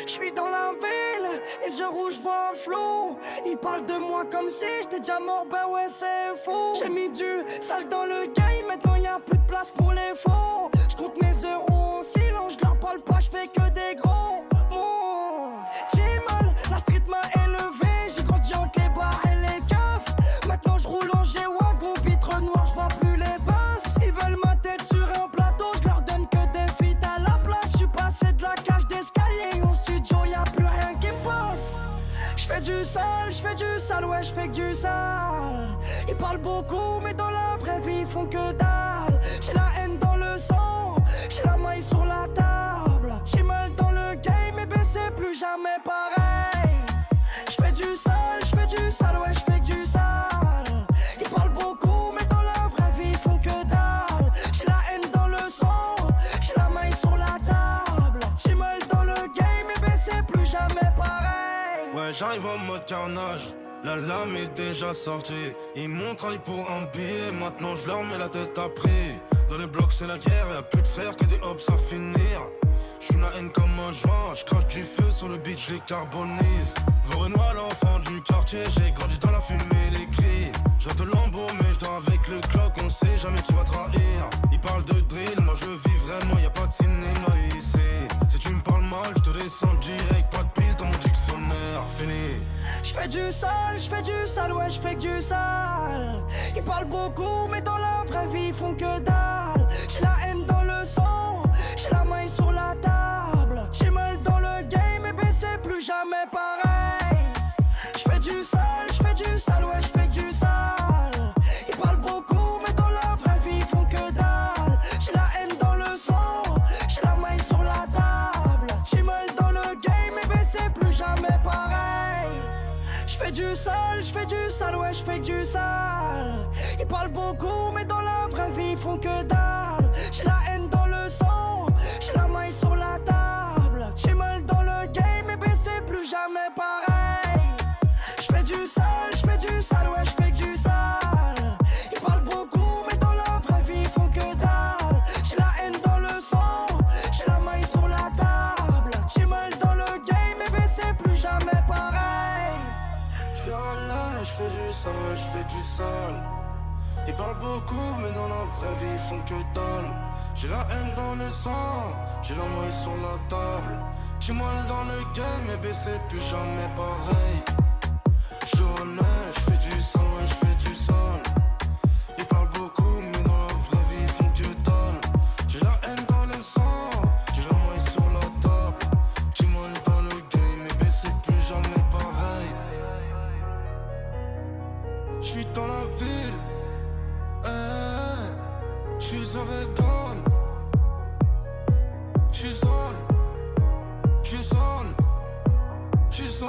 J'suis dans la ville, les yeux rouges voient flou. Ils parlent de moi comme si j'étais déjà mort, ben ouais c'est fou. J'ai mis du sale dans le game, maintenant y'a plus de place pour les faux. J'compte mes euros en silence, j'leur parle pas, j'fais que des gros mots. J'ai mal, la street m'a élevé, j'ai grandi entre les bars et les keufs. Maintenant j'roule en G-Wagon, vitre noire, j'vois plus les basses. Ils veulent ma tête sur un plateau, j'leur donne que des feats à la place. J'suis passé de la cage d'escalier au studio, y'a plus rien qui passe. J'fais du sale, ouais j'fais que du sale. Ils parlent beaucoup mais dans la vraie vie ils font que dalle. J'ai la haine dans le sang, j'ai la maille sur la table. J'ai mal dans le game et ben c'est plus jamais pareil. J'fais du sale, ouais j'fais que du sale. Ils parlent beaucoup mais dans la vraie vie ils font que dalle. J'ai la haine dans le sang, j'ai la maille sur la table. J'ai mal dans le game et ben c'est plus jamais pareil. Ouais, j'arrive en mode carnage, la lame est déjà sortie. Ils m'ont trahi pour un billet, maintenant je leur mets la tête à prix. Dans les blocs c'est la guerre, y'a plus de frères que des hops à finir. J'fume la haine comme un joint, j'crache du feu sur le beat, j'les carbonise. Renoir l'enfant du quartier, j'ai grandi dans la fumée, les cris. J'rêve de lambeau mais j'dors avec le clock, on sait jamais qui va trahir. Ils parlent de drill, moi je le vis vraiment, y'a pas de cinéma ici. Si tu me parles mal, j'te descends direct, pas de piste dans mon dictionnaire, fini. J'fais du sale, ouais j'fais que du sale. Ils parlent beaucoup mais dans la vraie vie ils font que dalle. J'ai la haine dans le sang, j'ai la maille sur la table. J'ai mal dans le game et ben c'est plus jamais pareil. J'fais du sale, ouais j'fais que du sale. Ils parlent beaucoup mais dans la vraie vie ils font que dalle. J'ai la haine dans le sang, j'ai la maille sur la table. J'ai mal dans le game et ben c'est plus jamais pareil. J'fais du sale, ouais j'fais que du sale. Ils parlent beaucoup mais dans la vraie vie ils font que dalle. J'ai la haine dans le sang, j'ai la maille sur la table. J'ai mal dans le game et ben c'est plus jamais pareil. J'fais du sale, ouais j'fais que du sale. Ils parlent beaucoup mais dans la vraie vie ils font que dalle. J'ai la haine dans le sang, j'ai la maille sur la table. J'ai mal dans le game et ben c'est plus jamais pareil. J'fais un j'fais du sale, ouais j'fais du sale. Ils parlent beaucoup mais dans la vraie vie ils font que dalle. J'ai la haine dans le sang, j'ai la maille sur la table. J'ai mal dans le game et ben c'est plus jamais pareil. J'suis honnête, j'fais du sale, ouais j'fais du sale. Ils parlent beaucoup mais dans la vraie vie ils font que dalle. J'ai la haine dans le sang, j'ai la maille sur la table. J'ai mal dans le game et ben c'est plus jamais pareil. J'suis dans la ville, j'suis avec Don. J'suis seul, j'suis seul, j'suis seul.